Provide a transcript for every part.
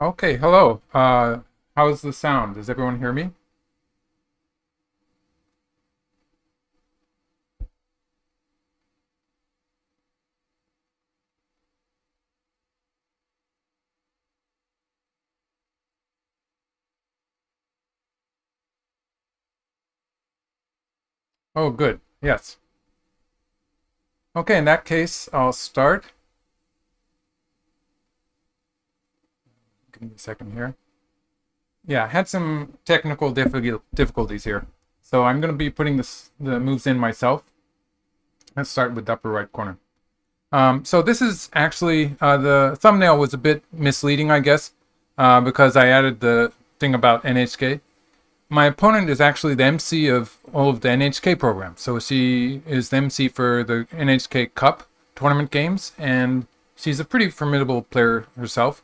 Okay, hello. How's the sound? Does everyone hear me? Oh, good. Yes. Okay, in that case, I'll start. Give me a second here. Yeah, I had some technical difficulties here. So I'm going to be putting the moves in myself. Let's start with the upper right corner. So this is actually, the thumbnail was a bit misleading, I guess, because I added the thing about NHK. My opponent is actually the MC of all of the NHK programs. So she is the MC for the NHK Cup tournament games, and she's a pretty formidable player herself.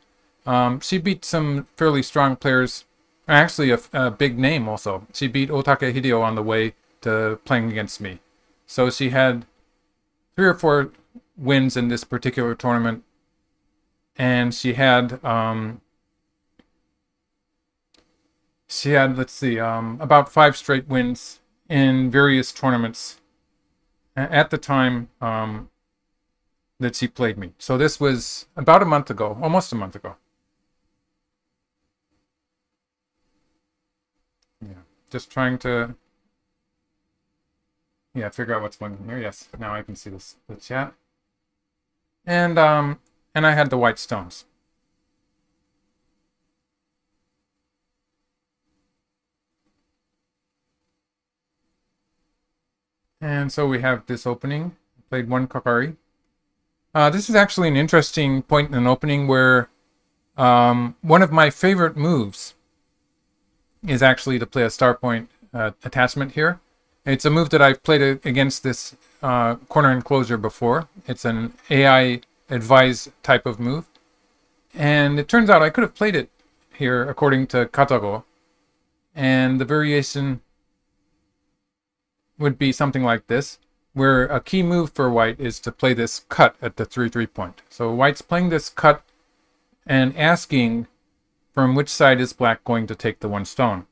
She beat some fairly strong players, actually a big name also. She beat Otake Hideo on the way to playing against me. So she had three or four wins in this particular tournament, and she had, let's see, about five straight wins in various tournaments at the time that she played me. So this was about a month ago, almost a month ago. Yeah, just trying to, yeah, figure out what's going on here. Yes, now I can see the chat, and and I had the white stones, and so we have this opening. Played one Kakari. This is actually an interesting point in an opening where one of my favorite moves is actually to play a star point attachment here. It's a move that I've played against this corner enclosure before. It's an AI advise type of move. And it turns out I could have played it here according to Katago. And the variation would be something like this, where a key move for white is to play this cut at the 3-3 point. So white's playing this cut and asking from which side is black going to take the one stone.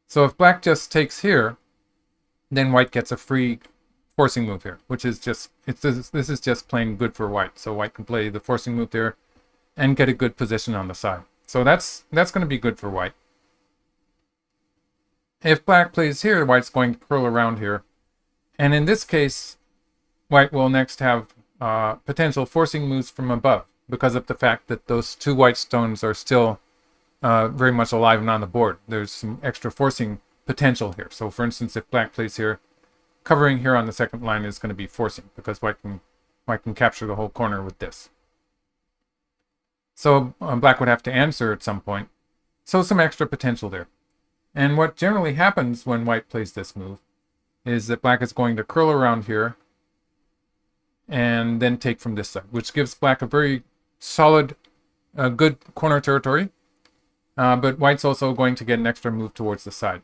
So if black just takes here, then white gets a free forcing move here, which is just this is just plain good for white. So white can play the forcing move there and get a good position on the side. So that's going to be good for white. If black plays here, white's going to curl around here, and in this case, white will next have potential forcing moves from above because of the fact that those two white stones are still very much alive and on the board. There's some extra forcing potential here. So for instance, if black plays here, covering here on the second line is going to be forcing because white can capture the whole corner with this. So black would have to answer at some point. So some extra potential there. And what generally happens when white plays this move is that black is going to curl around here and then take from this side, which gives black a very solid, good corner territory. But white's also going to get an extra move towards the side.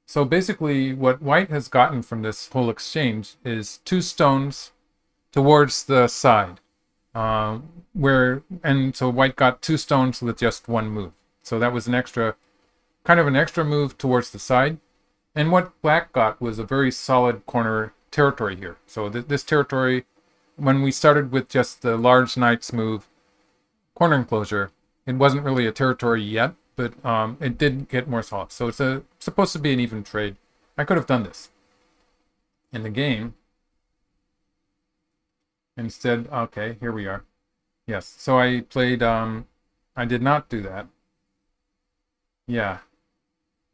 So basically, what white has gotten from this whole exchange is two stones towards the side, uh, so white got two stones with just one move. So that was kind of an extra move towards the side. And what black got was a very solid corner territory here. So this territory, when we started with just the large knights move, corner enclosure, it wasn't really a territory yet, but it did get more solid. So it's supposed to be an even trade. I could have done this in the game. Instead, okay, here we are. Yes, so I played, I did not do that. Yeah,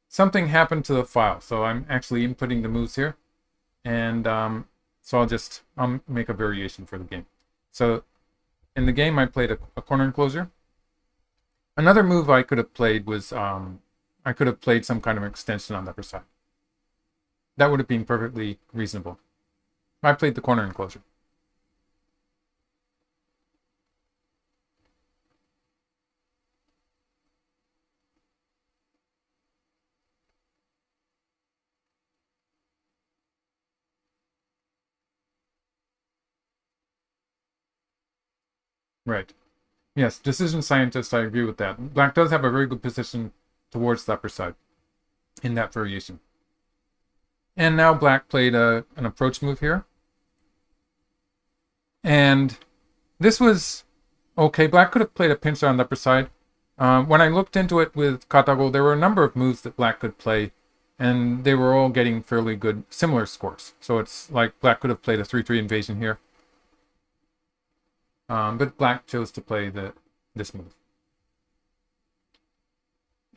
something happened to the file. So I'm actually inputting the moves here. And so I'll make a variation for the game. So in the game, I played a corner enclosure. Another move I could have played was I could have played some kind of extension on the upper side. That would have been perfectly reasonable. I played the corner enclosure. Right. Yes, decision scientist, I agree with that. Black does have a very good position towards the upper side in that variation. And now black played an approach move here. And this was okay. Black could have played a pincer on the upper side. When I looked into it with Katago, there were a number of moves that black could play, and they were all getting fairly good, similar scores. So it's like black could have played a 3-3 invasion here. But black chose to play this move.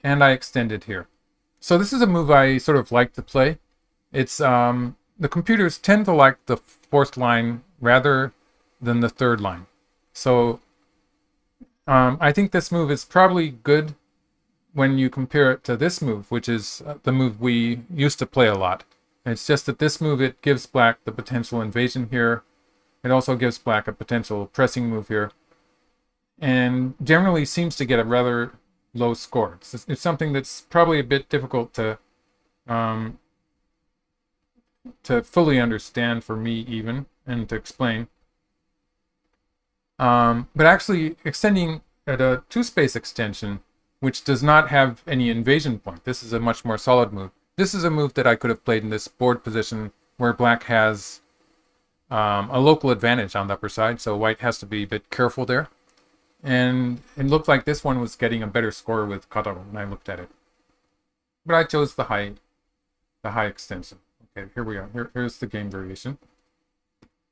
And I extended here. So this is a move I sort of like to play. It's the computers tend to like the fourth line rather than the third line. So I think this move is probably good when you compare it to this move, which is the move we used to play a lot. It's just that this move, it gives black the potential invasion here. It also gives black a potential pressing move here. And generally seems to get a rather low score. It's something that's probably a bit difficult to fully understand for me even, and to explain. But actually extending at a 2-space extension, which does not have any invasion point. This is a much more solid move. This is a move that I could have played in this board position where black has a local advantage on the upper side, so white has to be a bit careful there. And it looked like this one was getting a better score with Katago when I looked at it. But I chose the high extension. Okay, here we are. Here's the game variation.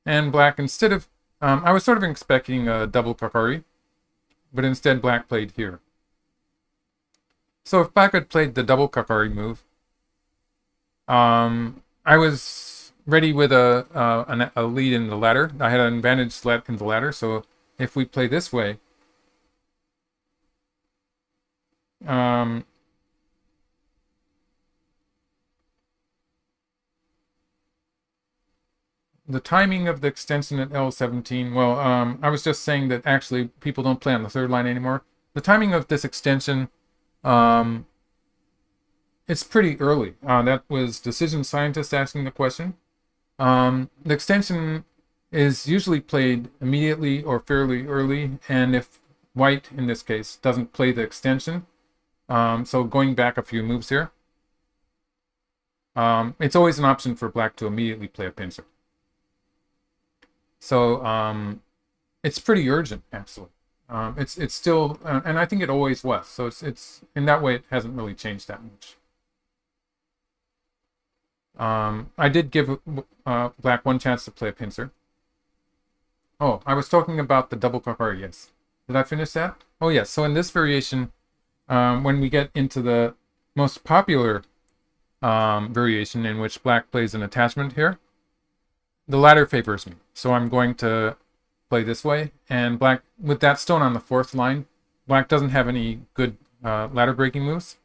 And black, instead of... I was sort of expecting a double Kakari, but instead black played here. So if black had played the double Kakari move, I was ready with a lead in the ladder. I had an advantage in the ladder, so if we play this way, the timing of the extension at L17, well, I was just saying that actually people don't play on the third line anymore. The timing of this extension, it's pretty early. That was Decision Scientist asking the question. The extension is usually played immediately or fairly early, and if white, in this case, doesn't play the extension, so going back a few moves here, it's always an option for black to immediately play a pincer. So it's pretty urgent, actually. It's still, and I think it always was. So it's in that way, it hasn't really changed that much. I did give black one chance to play a pincer. Oh, I was talking about the double Kakari, yes. Did I finish that? Oh, yes. So in this variation, when we get into the most popular variation in which black plays an attachment here, the ladder favors me. So I'm going to play this way. And black, with that stone on the fourth line, black doesn't have any good ladder breaking moves.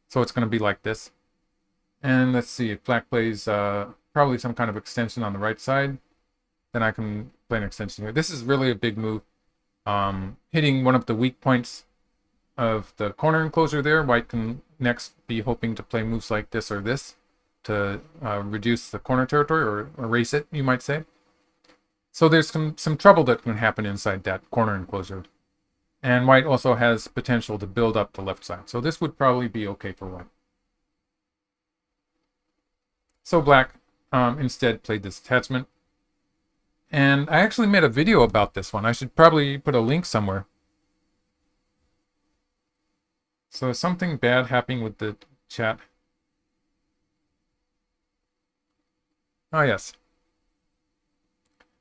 So it's going to be like this. And let's see, if black plays probably some kind of extension on the right side, then I can play an extension here. This is really a big move. Hitting one of the weak points of the corner enclosure there. White can next be hoping to play moves like this or this to reduce the corner territory or erase it, you might say. So there's some trouble that can happen inside that corner enclosure. And white also has potential to build up the left side. So this would probably be okay for white. So black instead played this attachment. And I actually made a video about this one. I should probably put a link somewhere. So is something bad happening with the chat? Oh, yes.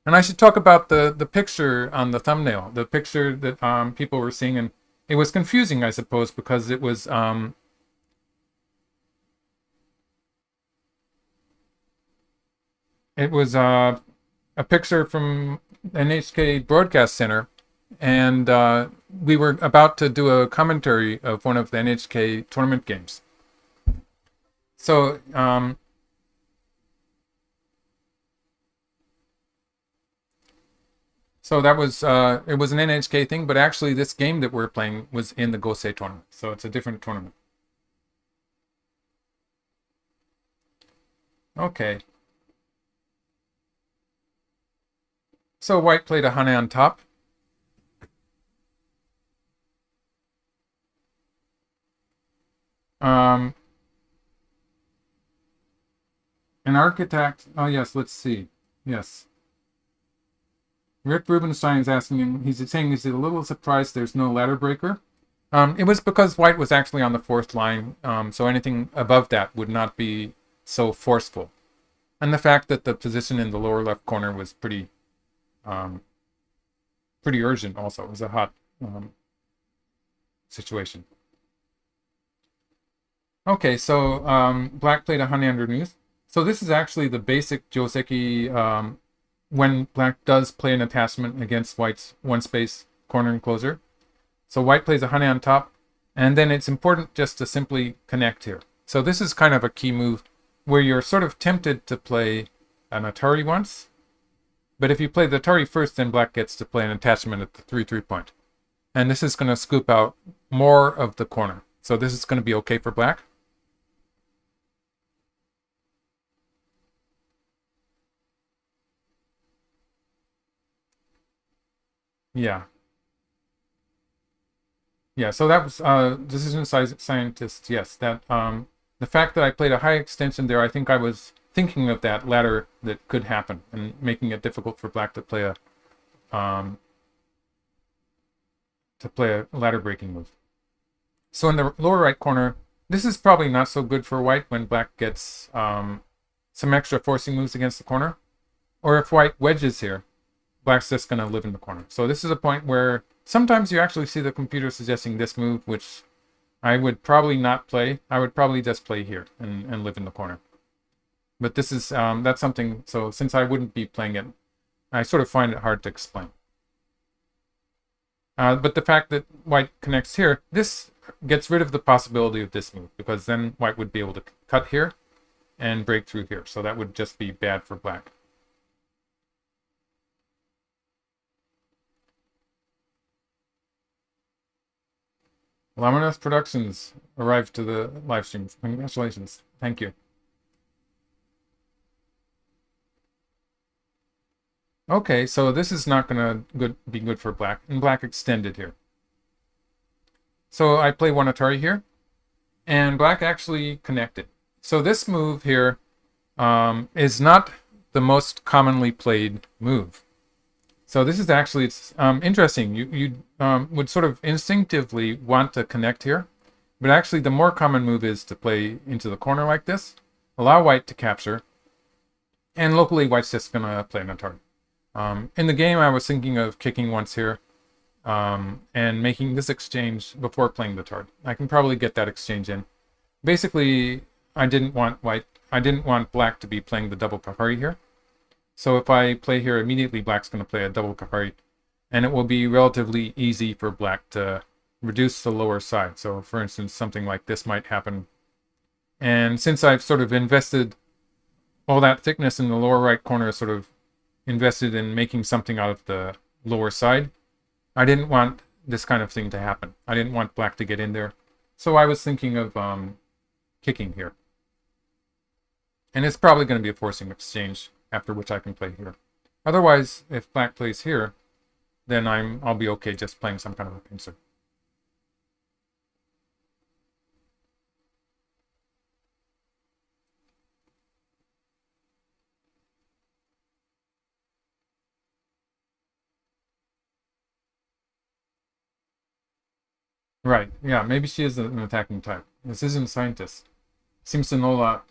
And I should talk about the picture on the thumbnail, the picture that people were seeing. And it was confusing, I suppose, because it was a picture from NHK Broadcast Center, and we were about to do a commentary of one of the NHK tournament games. So that was it was an NHK thing, but actually this game that we're playing was in the Gosei tournament, so it's a different tournament. Okay. So white played a Hane on top. Um, an architect. Oh yes, let's see. Yes, Rick Rubenstein is asking him. He's saying he's a little surprised there's no ladder breaker. It was because white was actually on the fourth line, so anything above that would not be so forceful. And the fact that the position in the lower left corner was pretty urgent also. It was a hot situation. Okay, so black played a honey underneath. So this is actually the basic Joseki when black does play an attachment against white's one space corner enclosure. So white plays a honey on top, and then it's important just to simply connect here. So this is kind of a key move where you're sort of tempted to play an Atari once, but if you play the Atari first, then black gets to play an attachment at the 3-3 point. And this is going to scoop out more of the corner. So this is going to be okay for black. Yeah. Yeah, so that was decision scientist. Yes, that the fact that I played a high extension there, I think I was thinking of that ladder that could happen and making it difficult for black to play a ladder breaking move. So in the lower right corner, this is probably not so good for white when black gets some extra forcing moves against the corner. Or if white wedges here, black's just going to live in the corner. So this is a point where sometimes you actually see the computer suggesting this move, which I would probably not play. I would probably just play here and live in the corner. But this is that's something, so since I wouldn't be playing it, I sort of find it hard to explain. But the fact that white connects here, this gets rid of the possibility of this move, because then white would be able to cut here and break through here. So that would just be bad for black. Laminus Productions arrived to the live stream. Congratulations. Thank you. Okay, so this is not going to be good for black. And black extended here. So I play one Atari here. And black actually connected. So this move here is not the most commonly played move. So this is actually, it's interesting. You would sort of instinctively want to connect here. But actually the more common move is to play into the corner like this. Allow white to capture. And locally white's just going to play an Atari. In the game I was thinking of kicking once here. And making this exchange before playing the Atari. I can probably get that exchange in. Basically, I didn't want black to be playing the double Kahari here. So if I play here immediately, black's going to play a double Kahari, and it will be relatively easy for black to reduce the lower side. So for instance, something like this might happen. And since I've sort of invested all that thickness in the lower right corner, sort of invested in making something out of the lower side, I didn't want this kind of thing to happen. I didn't want black to get in there. So I was thinking of kicking here. And it's probably going to be a forcing exchange, after which I can play here. Otherwise, if black plays here, then I'll be okay just playing some kind of a pincer. Right, yeah, maybe she is an attacking type. This isn't a scientist. Seems to know a lot.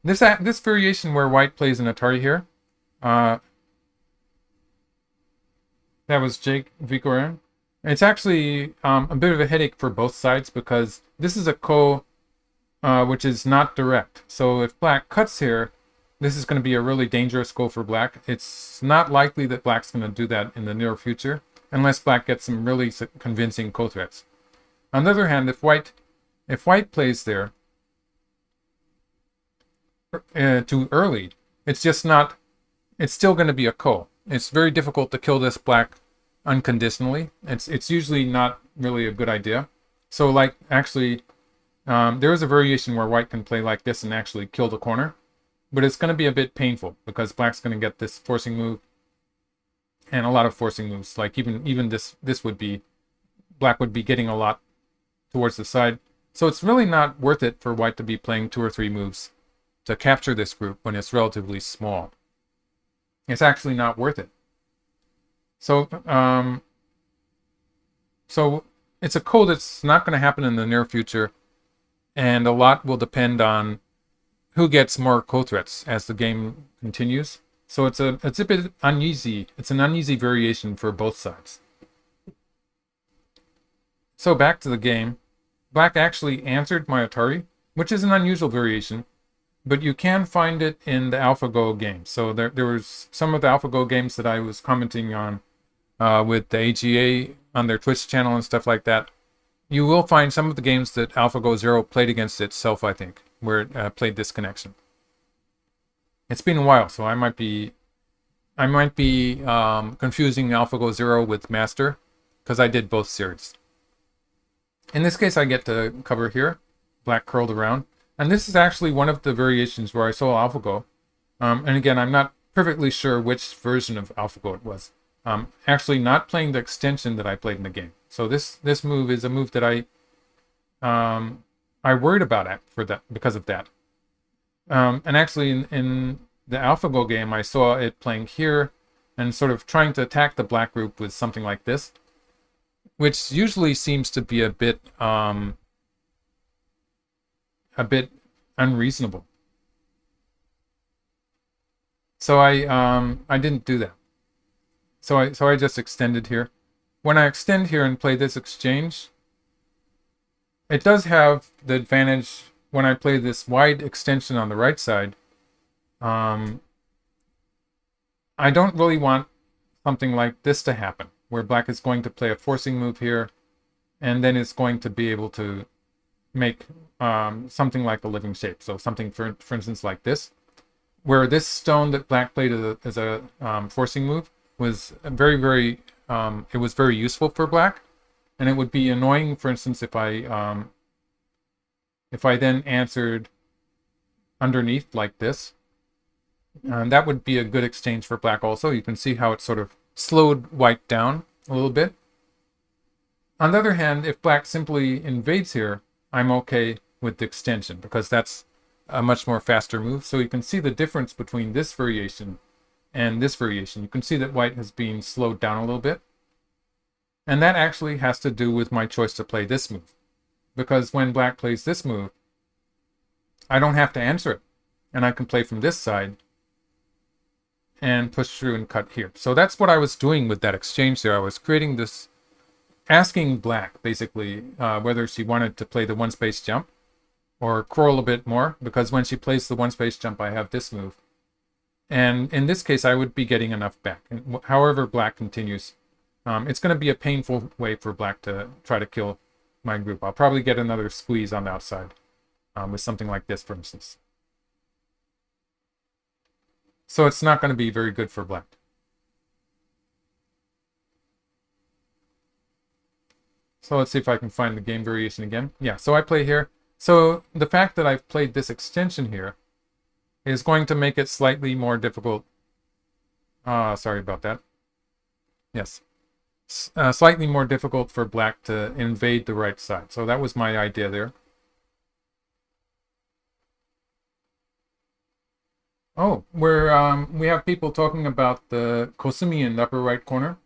This variation where white plays an Atari here, that was Jake Vikoran. It's actually a bit of a headache for both sides because this is a ko which is not direct. So if black cuts here, this is going to be a really dangerous go for black. It's not likely that black's going to do that in the near future unless black gets some really convincing ko threats. On the other hand, if white plays there too early, it's still going to be a ko. It's very difficult to kill this black unconditionally. It's usually not really a good idea. So like actually there is a variation where white can play like this and actually kill the corner, but it's going to be a bit painful because black's going to get this forcing move and a lot of forcing moves. Like even this would be black would be getting a lot towards the side. So it's really not worth it for white to be playing 2 or 3 moves to capture this group when it's relatively small. It's actually not worth it. So, so it's a code that's not going to happen in the near future, and a lot will depend on who gets more co-threats as the game continues. So it's a bit uneasy. It's an uneasy variation for both sides. So back to the game. Black actually answered my Atari, which is an unusual variation, but you can find it in the AlphaGo games. So there was some of the AlphaGo games that I was commenting on with the AGA on their Twitch channel and stuff like that. You will find some of the games that AlphaGo Zero played against itself, I think, where it played this connection. It's been a while, so I might be confusing AlphaGo Zero with Master, because I did both series. In this case, I get to cover here, black curled around, and this is actually one of the variations where I saw AlphaGo. And again, I'm not perfectly sure which version of AlphaGo it was. Actually, not playing the extension that I played in the game. So this move is a move that I worried about because of that. And actually, in the AlphaGo game, I saw it playing here and sort of trying to attack the black group with something like this, which usually seems to be a bit unreasonable. So I didn't do that. So I just extended here. When I extend here and play this exchange, it does have the advantage when I play this wide extension on the right side. I don't really want something like this to happen, where black is going to play a forcing move here, and then it's going to be able to make something like a living shape. So something, for instance, like this, where this stone that black played as a forcing move was very it was very useful for black, and it would be annoying, for instance, if I then answered underneath like this. And that would be a good exchange for black also. You can see how it sort of slowed white down a little bit. On the other hand, if black simply invades here, I'm okay with the extension, because that's a much more faster move. So you can see the difference between this variation and this variation. You can see that white has been slowed down a little bit. And that actually has to do with my choice to play this move. Because when black plays this move, I don't have to answer it. And I can play from this side and push through and cut here. So that's what I was doing with that exchange there. I was creating this, asking black, basically, whether she wanted to play the one-space jump or curl a bit more, because when she plays the one-space jump, I have this move. And in this case, I would be getting enough back. However black continues, it's going to be a painful way for black to try to kill my group. I'll probably get another squeeze on the outside with something like this, for instance. So it's not going to be very good for black. So let's see if I can find the game variation again. Yeah, so I play here. So the fact that I've played this extension here is going to make it slightly more difficult. Sorry about that. Yes. Slightly more difficult for black to invade the right side. So that was my idea there. Oh, we have people talking about the Kosumi in the upper right corner.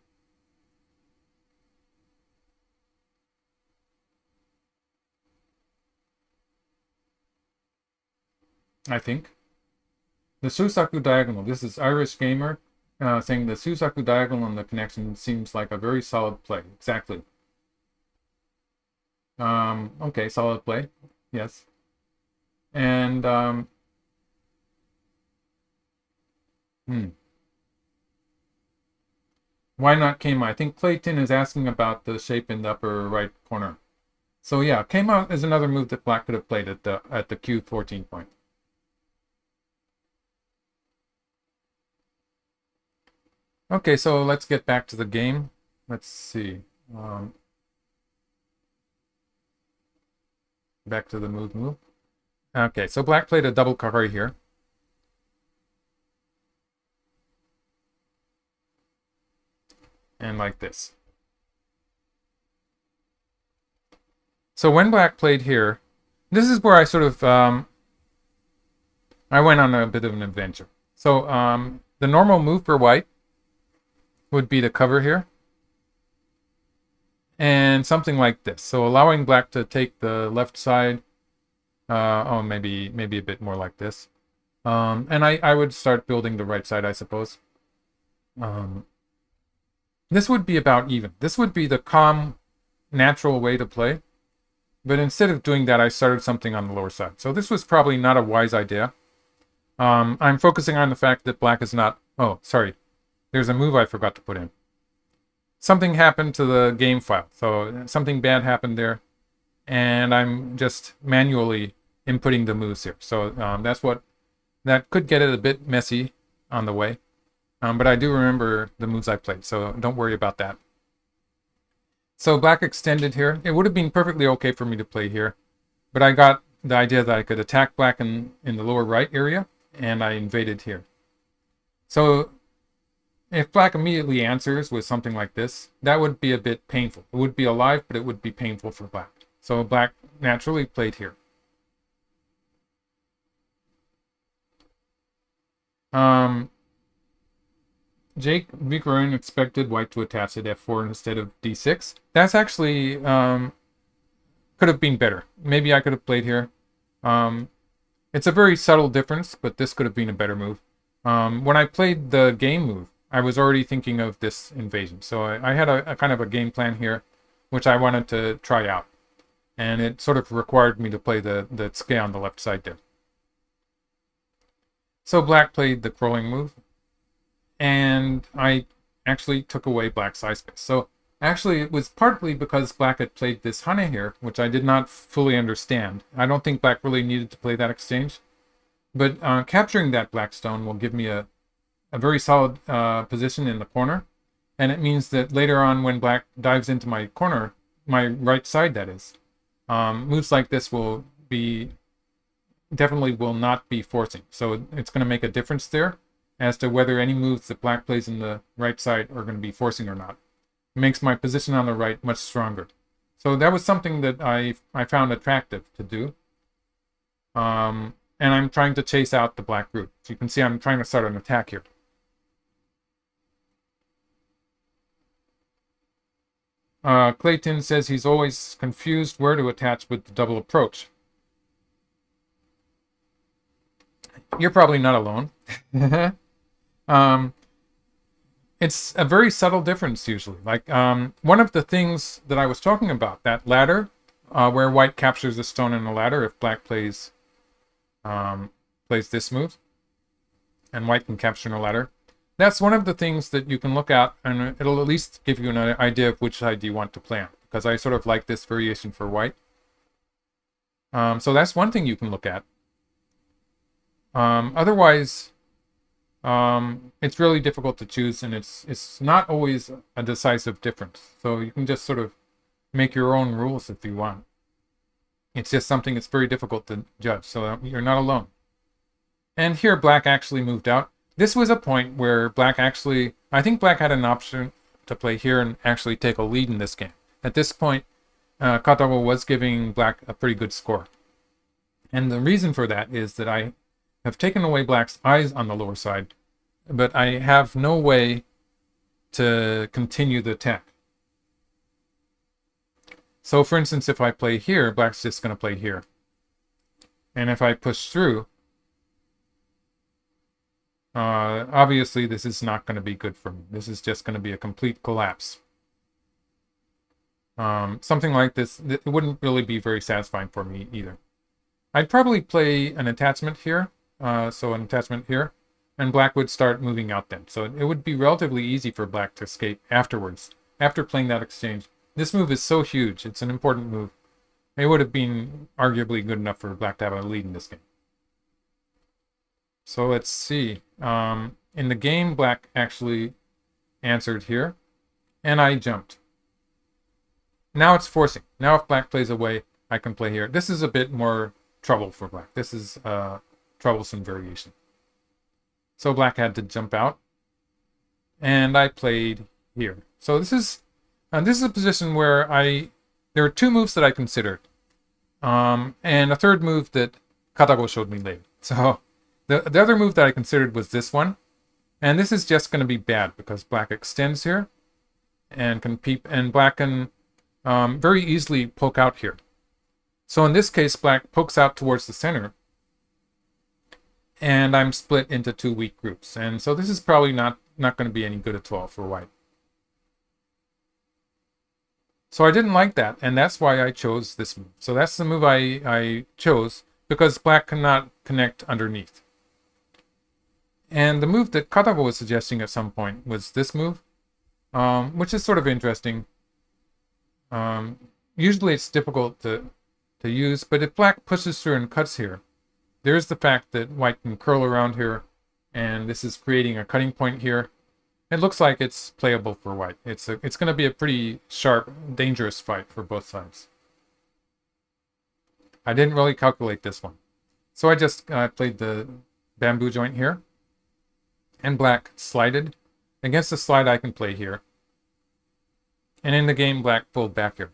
I think. The Susaku diagonal. This is Irish Gamer saying the Susaku diagonal on the connection seems like a very solid play. Exactly. Okay, solid play. Yes. And why not Keima? I think Clayton is asking about the shape in the upper right corner. So yeah, Keima is another move that black could have played at the Q14 point. Okay, so let's get back to the game. Let's see. Back to the move. Okay, so black played a double kakari here. And like this. So when black played here, this is where I sort of, I went on a bit of an adventure. So the normal move for white would be to cover here. And something like this. So allowing black to take the left side. Oh, maybe a bit more like this. And I would start building the right side, I suppose. This would be about even. This would be the calm, natural way to play. But instead of doing that, I started something on the lower side. So this was probably not a wise idea. I'm focusing on the fact that black is not... Oh, sorry. There's a move I forgot to put in. Something happened to the game file. So something bad happened there. And I'm just manually inputting the moves here. So that's what... That could get it a bit messy on the way. But I do remember the moves I played, so don't worry about that. So black extended here. It would have been perfectly okay for me to play here. But I got the idea that I could attack black in the lower right area. And I invaded here. So if black immediately answers with something like this, that would be a bit painful. It would be alive, but it would be painful for black. So black naturally played here. Jake Vikarin expected white to attach at f4 instead of d6. That's actually could have been better. Maybe I could have played here. It's a very subtle difference, but this could have been a better move. When I played the game move, I was already thinking of this invasion. So I had a kind of a game plan here, which I wanted to try out. And it sort of required me to play the tsuke on the left side there. So black played the crawling move. And I actually took away black's eye space. So actually it was partly because black had played this hane here, which I did not fully understand. I don't think black really needed to play that exchange. But capturing that black stone will give me a very solid position in the corner. And it means that later on when black dives into my corner, my right side that is, moves like this will be, definitely will not be forcing. So it's going to make a difference there as to whether any moves that black plays in the right side are going to be forcing or not. It makes my position on the right much stronger. So that was something that I found attractive to do. And I'm trying to chase out the black root. So you can see I'm trying to start an attack here. Clayton says he's always confused where to attach with the double approach. You're probably not alone. It's a very subtle difference usually. Like one of the things that I was talking about, that ladder, where white captures the stone in the ladder if black plays this move, and white can capture in a ladder. That's one of the things that you can look at, and it'll at least give you an idea of which side you want to play on, because I sort of like this variation for white. So that's one thing you can look at. Otherwise, it's really difficult to choose, and it's not always a decisive difference. So you can just sort of make your own rules if you want. It's just something that's very difficult to judge, so you're not alone. And here black actually moved out. This was a point where black actually, I think black had an option to play here and actually take a lead in this game. At this point, Katawa was giving black a pretty good score. And the reason for that is that I have taken away black's eyes on the lower side, but I have no way to continue the attack. So for instance, if I play here, black's just going to play here. And if I push through, obviously this is not going to be good for me. This is just going to be a complete collapse. Something like this, it wouldn't really be very satisfying for me either. I'd probably play an attachment here, so an attachment here, and black would start moving out then. So it would be relatively easy for black to escape afterwards, after playing that exchange. This move is so huge, it's an important move. It would have been arguably good enough for black to have a lead in this game. So let's see. In the game, black actually answered here, and I jumped. Now it's forcing. Now if black plays away, I can play here. This is a bit more trouble for black. This is a troublesome variation. So black had to jump out, and I played here. So this is a position where there are two moves that I considered. And a third move that Katago showed me later. So the other move that I considered was this one. And this is just going to be bad because black extends here and can peep, and black can very easily poke out here. So in this case, black pokes out towards the center, and I'm split into two weak groups. And so this is probably not going to be any good at all for white. So I didn't like that, and that's why I chose this move. So that's the move I chose, because black cannot connect underneath. And the move that Katago was suggesting at some point was this move, which is sort of interesting. Usually it's difficult to use, but if black pushes through and cuts here, there's the fact that white can curl around here, and this is creating a cutting point here. It looks like it's playable for white. It's going to be a pretty sharp, dangerous fight for both sides. I didn't really calculate this one. So I just played the bamboo joint here. And black slided. Against the slide I can play here. And in the game, black pulled back here.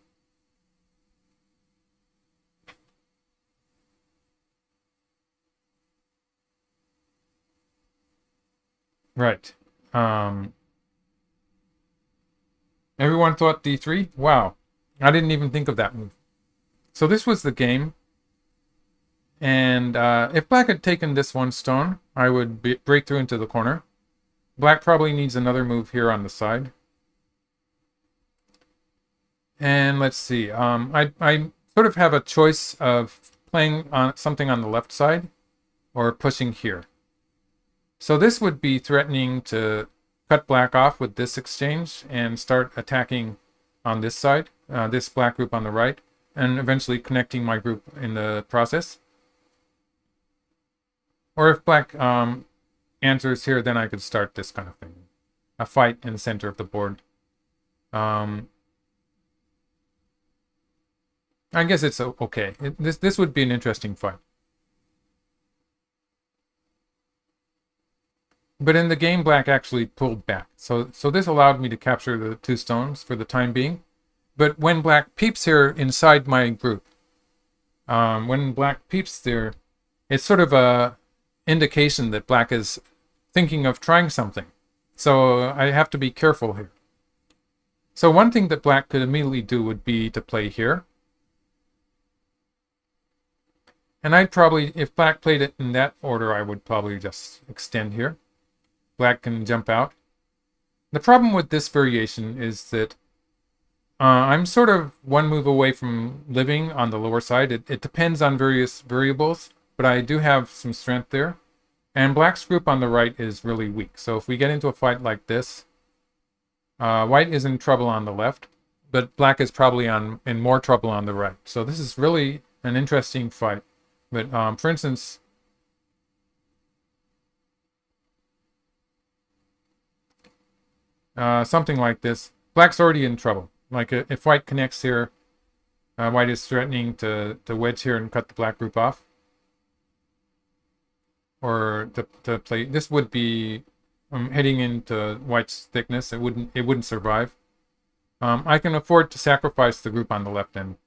Right. Everyone thought d3? Wow. I didn't even think of that move. So this was the game. And if black had taken this one stone, I would break through into the corner. Black probably needs another move here on the side. And let's see. I sort of have a choice of playing on something on the left side or pushing here. So this would be threatening to cut black off with this exchange and start attacking on this side, this black group on the right, and eventually connecting my group in the process. Or if black answers here, then I could start this kind of thing. A fight in the center of the board. I guess it's okay. This would be an interesting fight. But in the game, black actually pulled back. So this allowed me to capture the two stones for the time being. But when black peeps here inside my group, when black peeps there, it's sort of a indication that black is thinking of trying something. So I have to be careful here. So one thing that black could immediately do would be to play here. And I'd probably, if black played it in that order, I would probably just extend here. Black can jump out. The problem with this variation is that I'm sort of one move away from living on the lower side. It depends on various variables, but I do have some strength there. And black's group on the right is really weak. So if we get into a fight like this, white is in trouble on the left, but black is probably in more trouble on the right. So this is really an interesting fight. But for instance, something like this, black's already in trouble. Like if white connects here, white is threatening to wedge here and cut the black group off. Or to play, this would be heading into white's thickness. It wouldn't survive. I can afford to sacrifice the group on the left and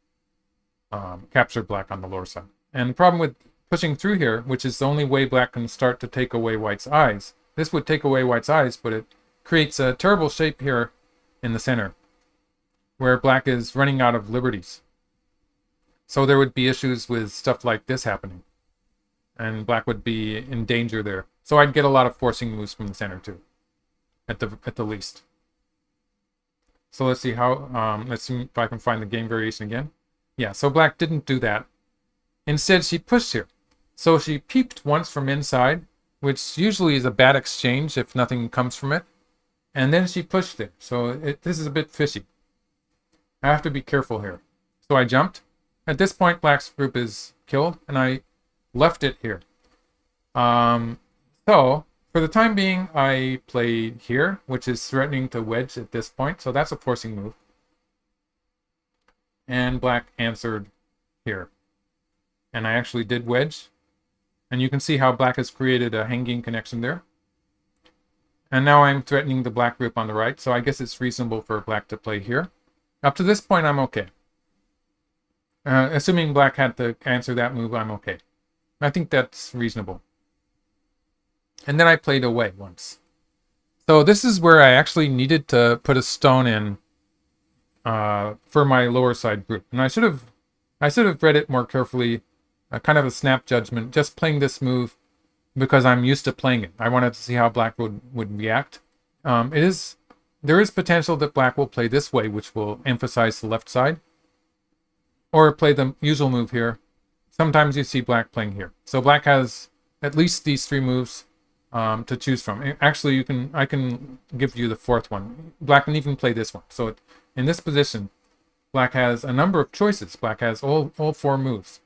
capture black on the lower side. And the problem with pushing through here, which is the only way black can start to take away white's eyes, this would take away white's eyes, but it creates a terrible shape here in the center, where black is running out of liberties. So there would be issues with stuff like this happening, and black would be in danger there. So I'd get a lot of forcing moves from the center too, at the least. So let's see how. Let's see if I can find the game variation again. Yeah. So black didn't do that. Instead, she pushed here. So she peeped once from inside, which usually is a bad exchange if nothing comes from it. And then she pushed it. So this is a bit fishy. I have to be careful here. So I jumped. At this point, black's group is killed, and I left it here. So for the time being, I played here, which is threatening to wedge at this point. So that's a forcing move. And black answered here. And I actually did wedge. And you can see how black has created a hanging connection there. And now I'm threatening the black group on the right, so I guess it's reasonable for black to play here. Up to this point, I'm okay. Assuming black had to answer that move, I'm okay. I think that's reasonable. And then I played away once. So this is where I actually needed to put a stone in for my lower side group. And I should have read it more carefully, kind of a snap judgment, just playing this move because I'm used to playing it. I wanted to see how black would react. There is potential that black will play this way, which will emphasize the left side, or play the usual move here. Sometimes you see black playing here. So black has at least these 3 moves to choose from. Actually, I can give you the 4th one. Black can even play this one. So in this position, black has a number of choices. Black has all 4 moves.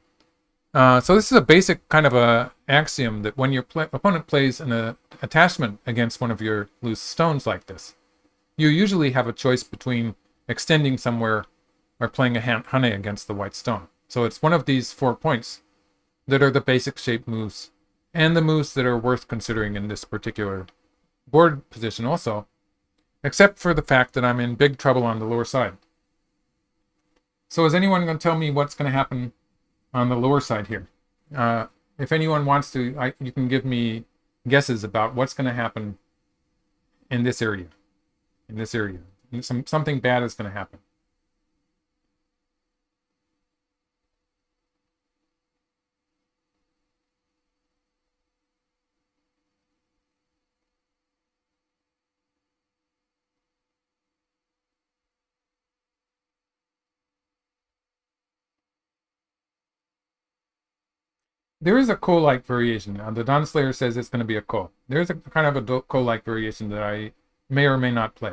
So this is a basic kind of a axiom that when your opponent plays an attachment against one of your loose stones like this, you usually have a choice between extending somewhere or playing a hane against the white stone. So it's one of these 4 points that are the basic shape moves and the moves that are worth considering in this particular board position also, except for the fact that I'm in big trouble on the lower side. So is anyone going to tell me what's going to happen on the lower side here? If anyone wants to, you can give me guesses about what's going to happen in this area. In this area. Something bad is going to happen. There is a ko-like variation. The Dawn Slayer says it's going to be a ko. There's a kind of a ko-like variation that I may or may not play.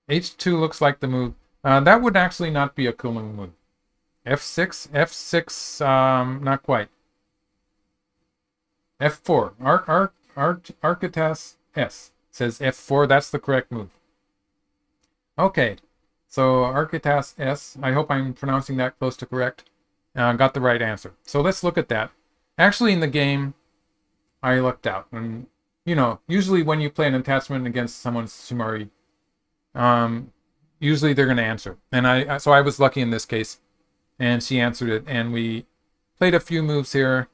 H2 looks like the move. That would actually not be a cooling move. F6? F6, not quite. F4. Architas S says F4. That's the correct move. Okay. So Architas S, I hope I'm pronouncing that close to correct. Got the right answer. So let's look at that. Actually, in the game, I lucked out. And, usually when you play an attachment against someone's Shimari, usually they're going to answer. And so I was lucky in this case. And she answered it. And we played a few moves here.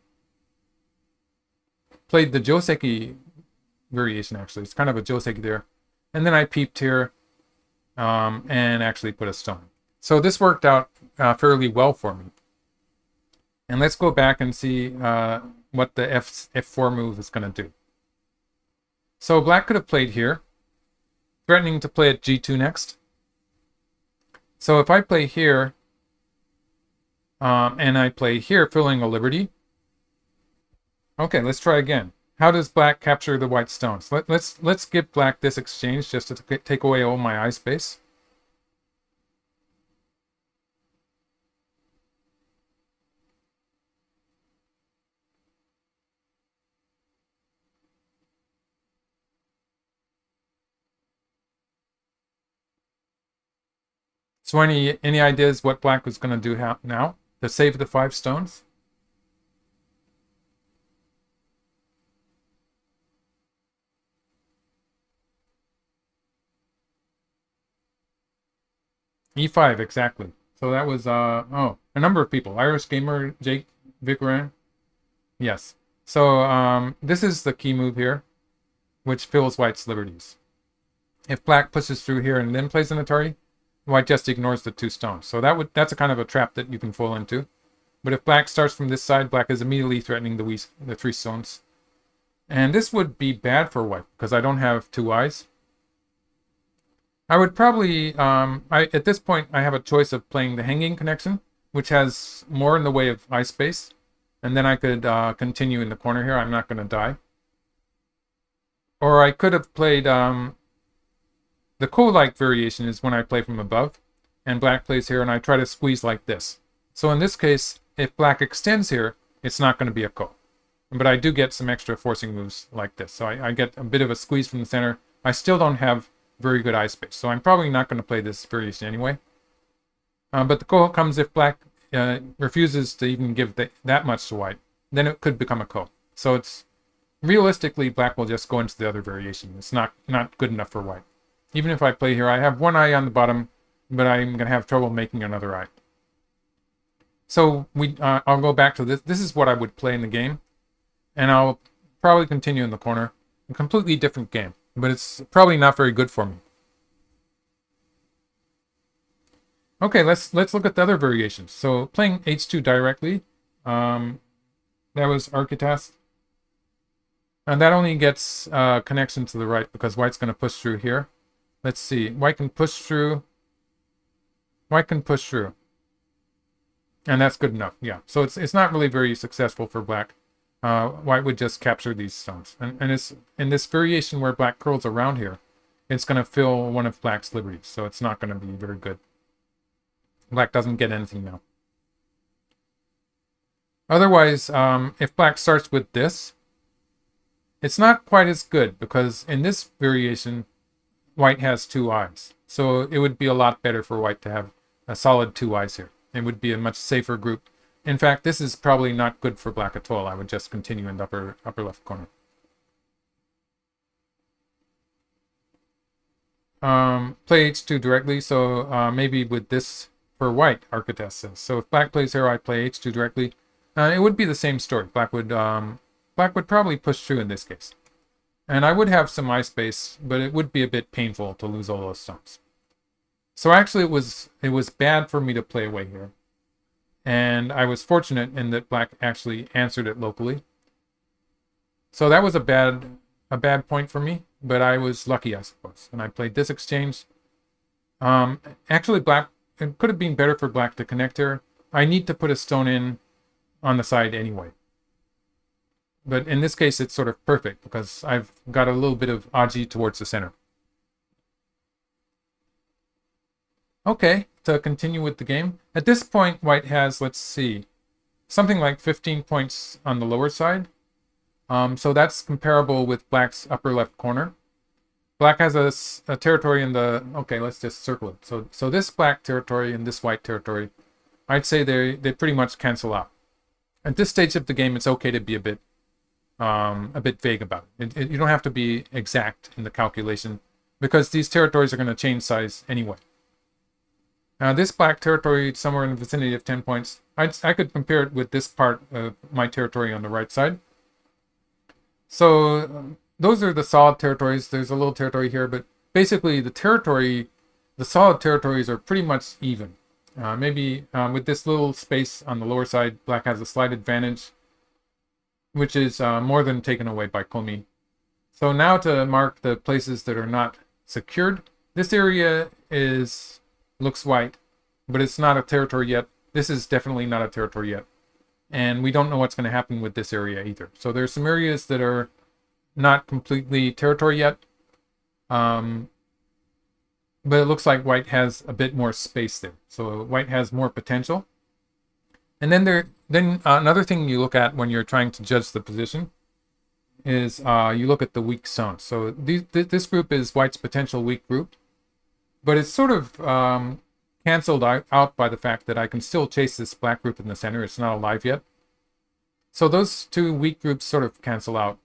Played the Joseki variation, actually. It's kind of a Joseki there. And then I peeped here. And actually put a stone. So this worked out fairly well for me. And let's go back and see what the F4 move is going to do. So black could have played here, threatening to play at G2 next. So if I play here, and I play here, filling a liberty. Okay, let's try again. How does black capture the white stones? Let's give black this exchange just to take away all my eye space. So any ideas what black was going to do now to save the 5 stones? E5, exactly. So that was, a number of people. Irish Gamer, Jake, Vicaran. Yes. So this is the key move here, which fills white's liberties. If black pushes through here and then plays an Atari, white just ignores the 2 stones. So that's a kind of a trap that you can fall into. But if black starts from this side, black is immediately threatening the 3 stones. And this would be bad for white, because I don't have 2 eyes. I would probably, at this point, I have a choice of playing the hanging connection, which has more in the way of eye space. And then I could continue in the corner here. I'm not going to die. Or I could have played, the ko-like variation is when I play from above. And black plays here, and I try to squeeze like this. So in this case, if black extends here, it's not going to be a ko. But I do get some extra forcing moves like this. So I get a bit of a squeeze from the center. I still don't have very good eye space. So I'm probably not going to play this variation anyway. But the ko comes if black refuses to even give that much to white. Then it could become a ko. So realistically, black will just go into the other variation. It's not good enough for white. Even if I play here, I have one eye on the bottom, but I'm going to have trouble making another eye. So I'll go back to this. This is what I would play in the game, and I'll probably continue in the corner. A completely different game, but it's probably not very good for me. Okay, let's look at the other variations. So playing h2 directly, that was Architect. And that only gets connection to the right because white's going to push through here. Let's see. White can push through. White can push through. And that's good enough. Yeah. So it's not really very successful for black. White would just capture these stones. And it's in this variation where black curls around here, it's going to fill one of black's liberties. So it's not going to be very good. Black doesn't get anything now. Otherwise, if black starts with this, it's not quite as good because in this variation, white has 2 eyes. So it would be a lot better for white to have a solid 2 eyes here. It would be a much safer group. In fact, this is probably not good for black at all. I would just continue in the upper left corner. Play h2 directly, so maybe with this for white, Architect says. So if black plays here, I play h2 directly. It would be the same story. Black would probably push through in this case. And I would have some eye space, but it would be a bit painful to lose all those stones. So actually it was bad for me to play away here. And I was fortunate in that black actually answered it locally. So that was a bad point for me, but I was lucky, I suppose. And I played this exchange. Actually, black, it could have been better for black to connect here. I need to put a stone in on the side anyway. But in this case, it's sort of perfect because I've got a little bit of aji towards the center. Okay, to continue with the game. At this point, white has, let's see, something like 15 points on the lower side. So that's comparable with black's upper left corner. Black has a territory in the... Okay, let's just circle it. So this black territory and this white territory, I'd say they pretty much cancel out. At this stage of the game, it's okay to be a bit vague about it. You don't have to be exact in the calculation because these territories are going to change size anyway. Now this black territory, somewhere in the vicinity of 10 points, I could compare it with this part of my territory on the right side. So those are the solid territories. There's a little territory here, but basically the solid territories are pretty much even. Maybe with this little space on the lower side, black has a slight advantage, which is more than taken away by Komi. So now to mark the places that are not secured. This area looks white, but it's not a territory yet. This is definitely not a territory yet. And we don't know what's going to happen with this area either. So there's some areas that are not completely territory yet. But it looks like white has a bit more space there. So white has more potential. And then another thing you look at when you're trying to judge the position is you look at the weak zones. So this group is white's potential weak group. But it's sort of canceled out by the fact that I can still chase this black group in the center. It's not alive yet. So those two weak groups sort of cancel out.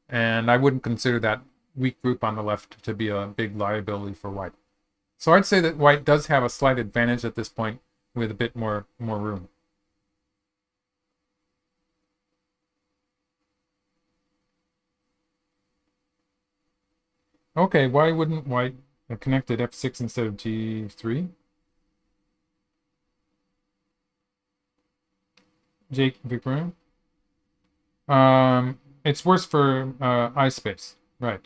And I wouldn't consider that weak group on the left to be a big liability for white. So I'd say that white does have a slight advantage at this point with a bit more room. Okay, why wouldn't white connect at f6 instead of g3? Jake Vikram. It's worse for eye space, right?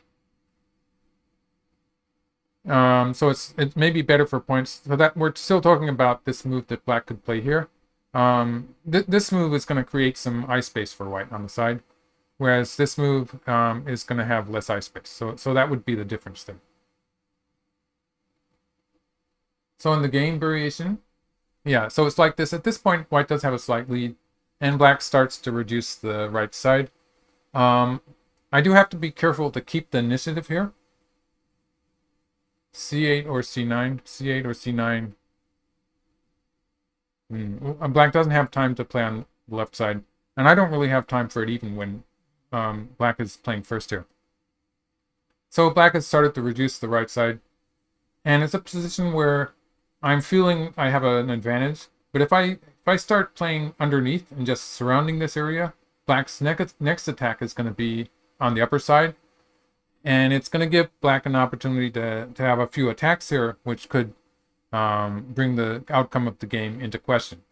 So it may be better for points. So that we're still talking about this move that black could play here. This move is going to create some eye space for white on the side, whereas this move is going to have less eye space. So that would be the difference there. So in the game variation, yeah, so it's like this. At this point, white does have a slight lead, and black starts to reduce the right side. I do have to be careful to keep the initiative here. C8 or C9, C8 or C9. Black doesn't have time to play on the left side, and I don't really have time for it even when black is playing first here. So black has started to reduce the right side, and it's a position where I'm feeling I have an advantage. But if I start playing underneath and just surrounding this area, black's next attack is going to be on the upper side, and it's going to give black an opportunity to have a few attacks here, which could bring the outcome of the game into question.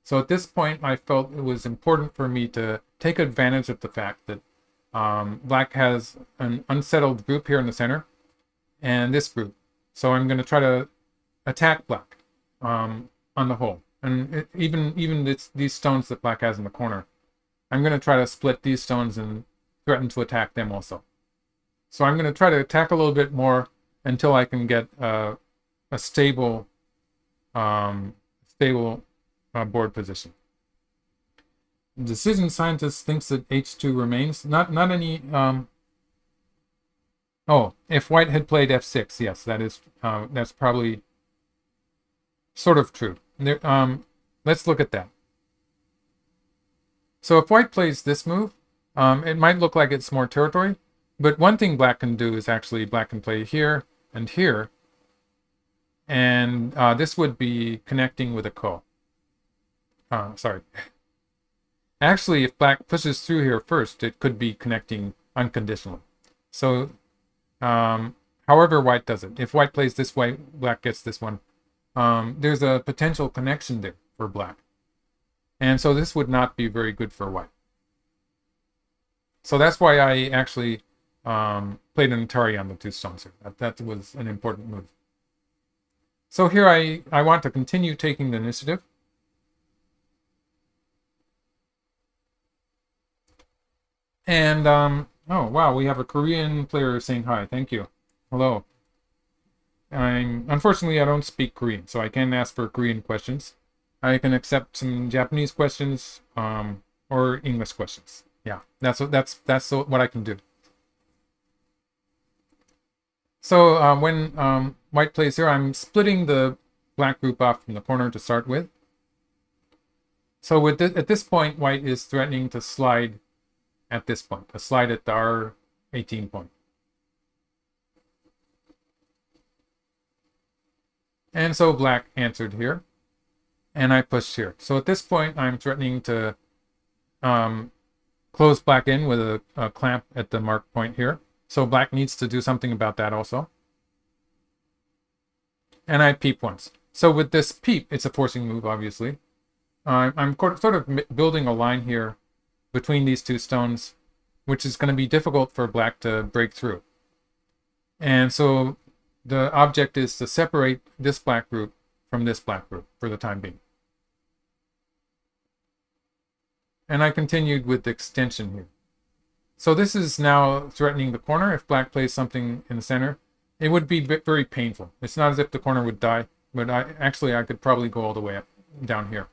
So at this point, I felt it was important for me to take advantage of the fact that black has an unsettled group here in the center, and this group. So I'm going to try to attack black on the whole. And even these stones that black has in the corner, I'm going to try to split these stones and threaten to attack them also. So I'm going to try to attack a little bit more until I can get a stable board position. The decision scientist thinks that h2 remains. Not any. Oh, if white had played f6, yes, that's probably sort of true. There, let's look at that. So if white plays this move, it might look like it's more territory, but one thing black can do is actually black can play here and here, and this would be connecting with a ko. Sorry. Actually, if black pushes through here first, it could be connecting unconditionally. So, however white does it. If white plays this way, black gets this one. There's a potential connection there for black. And so this would not be very good for white. So that's why I actually played an Atari on the two stones here. That was an important move. So here I want to continue taking the initiative. And, oh, wow, we have a Korean player saying hi. Thank you. Hello. Unfortunately, I don't speak Korean, so I can't ask for Korean questions. I can accept some Japanese questions, or English questions. Yeah, that's what I can do. So, when white plays here, I'm splitting the black group off from the corner to start with. So at this point, white is threatening to slide at this point, a slide at the R18 point. And so black answered here, and I pushed here. So at this point, I'm threatening to close black in with a clamp at the mark point here. So black needs to do something about that also. And I peep once. So with this peep, it's a forcing move, obviously. I'm sort of building a line here between these two stones, which is going to be difficult for black to break through. And so the object is to separate this black group from this black group for the time being. And I continued with the extension here. So this is now threatening the corner. If black plays something in the center, it would be very painful. It's not as if the corner would die, but I could probably go all the way up down here.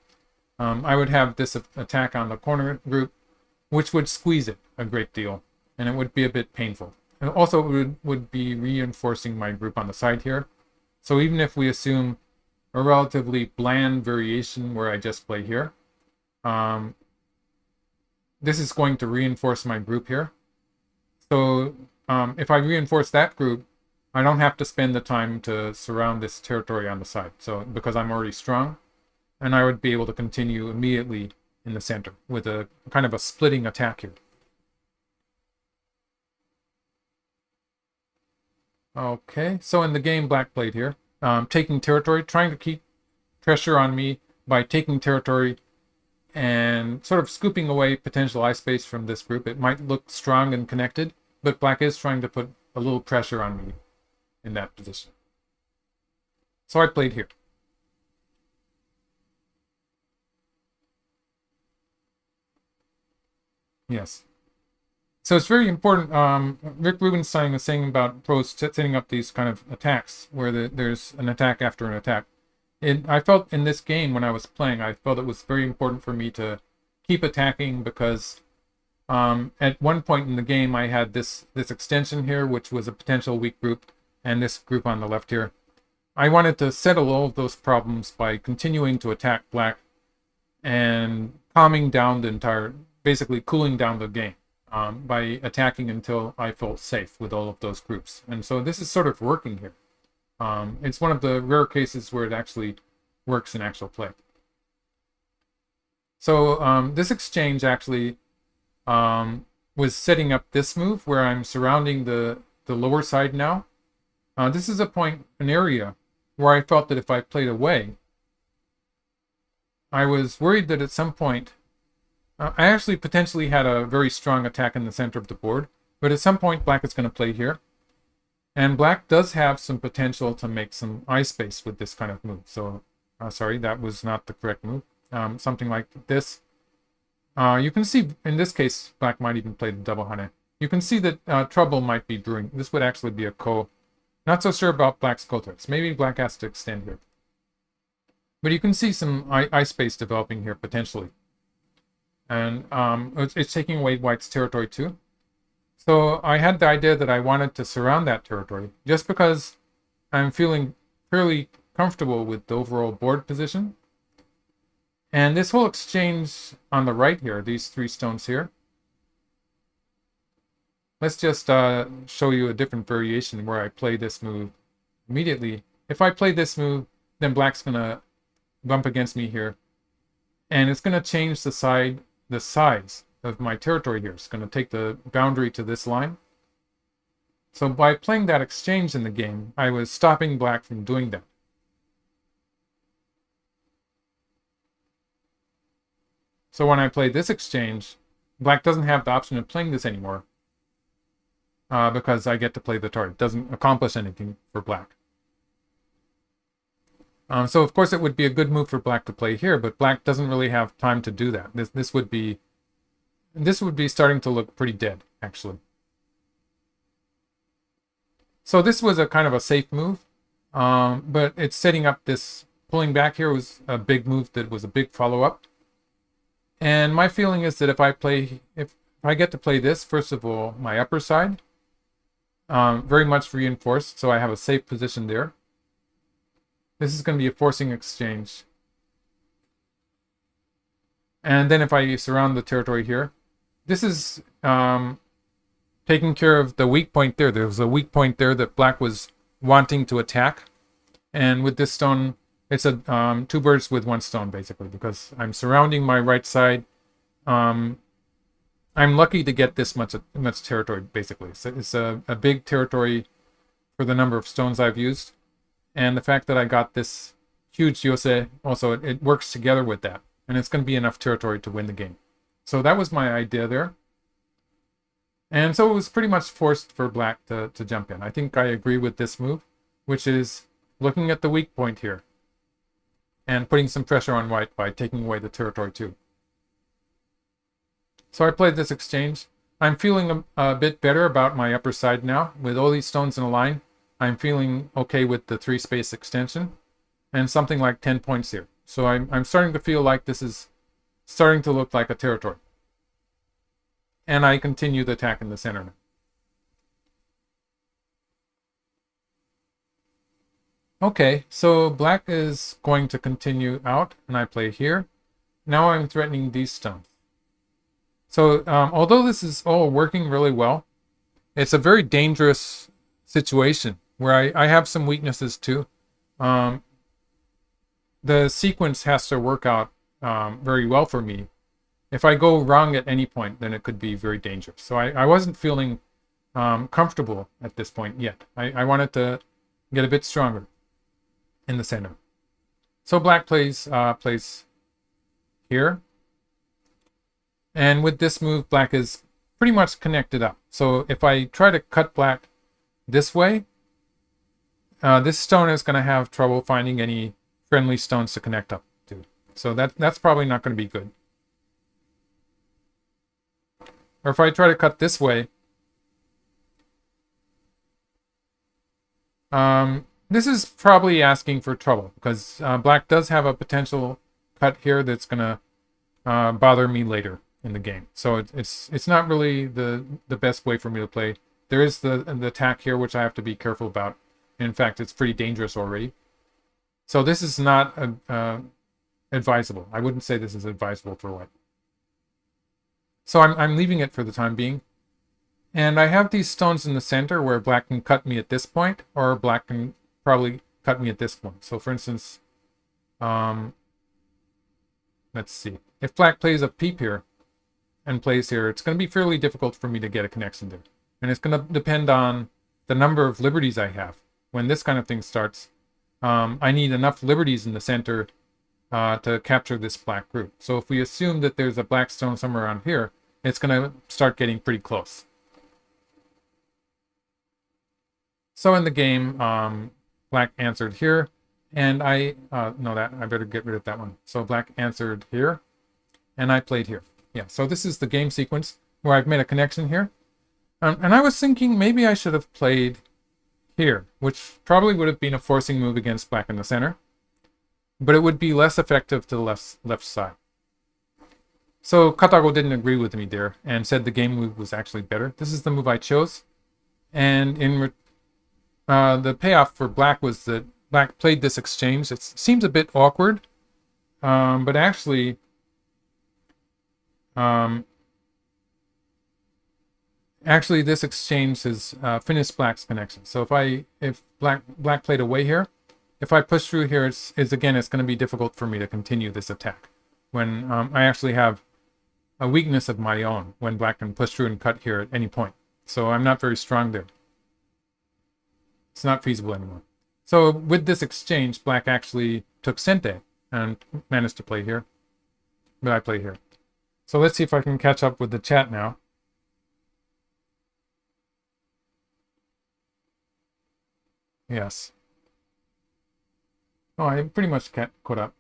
I would have this attack on the corner group, which would squeeze it a great deal, and it would be a bit painful. And also it would be reinforcing my group on the side here. So even if we assume a relatively bland variation where I just play here, this is going to reinforce my group here. So if I reinforce that group, I don't have to spend the time to surround this territory on the side. So because I'm already strong, and I would be able to continue immediately in the center with a kind of a splitting attack here. Okay, so in the game black played here, taking territory, trying to keep pressure on me by taking territory and sort of scooping away potential eye space from this group. It might look strong and connected, but black is trying to put a little pressure on me in that position. So I played here. Yes. So it's very important. Rick Rubenstein was saying about pros setting up these kind of attacks where there's an attack after an attack. I felt in this game when I was playing, I felt it was very important for me to keep attacking because at one point in the game I had this extension here, which was a potential weak group, and this group on the left here. I wanted to settle all of those problems by continuing to attack black and calming down the entire, basically cooling down the game. by attacking until I felt safe with all of those groups. And so this is sort of working here. It's one of the rare cases where it actually works in actual play. So this exchange actually was setting up this move where I'm surrounding the lower side now. This is an area where I felt that if I played away, I was worried that at some point, I actually potentially had a very strong attack in the center of the board, but at some point black is going to play here. And black does have some potential to make some eye space with this kind of move. So, sorry, that was not the correct move. Something like this. You can see, in this case, black might even play the double hane. You can see that trouble might be brewing. This would actually be a ko. Not so sure about black's kotex. Maybe black has to extend here. But you can see some eye space developing here, potentially. And it's taking away white's territory too. So I had the idea that I wanted to surround that territory, just because I'm feeling fairly comfortable with the overall board position. And this whole exchange on the right here, these 3 stones here, let's just show you a different variation where I play this move immediately. If I play this move, then black's going to bump against me here. And it's going to change the size of my territory here. It's going to take the boundary to this line. So by playing that exchange in the game, I was stopping black from doing that. So when I play this exchange, black doesn't have the option of playing this anymore. Because I get to play the target. It doesn't accomplish anything for black. So of course it would be a good move for black to play here, but black doesn't really have time to do that. This would be starting to look pretty dead, actually. So this was a kind of a safe move, but it's setting up this pulling back here was a big move that was a big follow-up. And my feeling is that if I get to play this, first of all, my upper side, very much reinforced, so I have a safe position there. This is going to be a forcing exchange. And then if I surround the territory here, this is taking care of the weak point there. There was a weak point there that black was wanting to attack. And with this stone, it's a 2 birds with 1 stone, basically, because I'm surrounding my right side. I'm lucky to get this much territory, basically. So it's a big territory for the number of stones I've used. And the fact that I got this huge Gosei, also, it works together with that. And it's going to be enough territory to win the game. So that was my idea there. And so it was pretty much forced for black to jump in. I think I agree with this move, which is looking at the weak point here and putting some pressure on white by taking away the territory too. So I played this exchange. I'm feeling a bit better about my upper side now. With all these stones in a line, I'm feeling okay with the 3 space extension and something like 10 points here. So I'm starting to feel like this is starting to look like a territory. And I continue the attack in the center now. Okay, so black is going to continue out, and I play here. Now I'm threatening these stones. So although this is all working really well, it's a very dangerous situation where I have some weaknesses too. The sequence has to work out very well for me. If I go wrong at any point, then it could be very dangerous. So I wasn't feeling comfortable at this point yet. I wanted to get a bit stronger in the center. So black plays here. And with this move, black is pretty much connected up. So if I try to cut black this way, this stone is going to have trouble finding any friendly stones to connect up to. So that's probably not going to be good. Or if I try to cut this way, this is probably asking for trouble, because black does have a potential cut here that's going to bother me later in the game. So it's not really the best way for me to play. There is the attack here, which I have to be careful about. In fact, it's pretty dangerous already. So this is not advisable. I wouldn't say this is advisable for white. So I'm leaving it for the time being. And I have these stones in the center where black can cut me at this point, or black can probably cut me at this point. So for instance, let's see. If black plays a peep here and plays here, it's going to be fairly difficult for me to get a connection there. And it's going to depend on the number of liberties I have. When this kind of thing starts, I need enough liberties in the center to capture this black group. So if we assume that there's a black stone somewhere around here, it's going to start getting pretty close. So in the game, black answered here, and I better get rid of that one. So black answered here, and I played here. Yeah, so this is the game sequence where I've made a connection here. And I was thinking maybe I should have played here, which probably would have been a forcing move against black in the center, but it would be less effective to the left side. So Katago didn't agree with me there and said the game move was actually better. This is the move I chose, and the payoff for black was that black played this exchange. It seems a bit awkward, but actually, this exchange has finished black's connection. So if black played away here, if I push through here, it's going to be difficult for me to continue this attack when I actually have a weakness of my own when black can push through and cut here at any point. So I'm not very strong there. It's not feasible anymore. So with this exchange, black actually took Sente and managed to play here. But I play here. So let's see if I can catch up with the chat now. Yes. Oh, I pretty much caught up.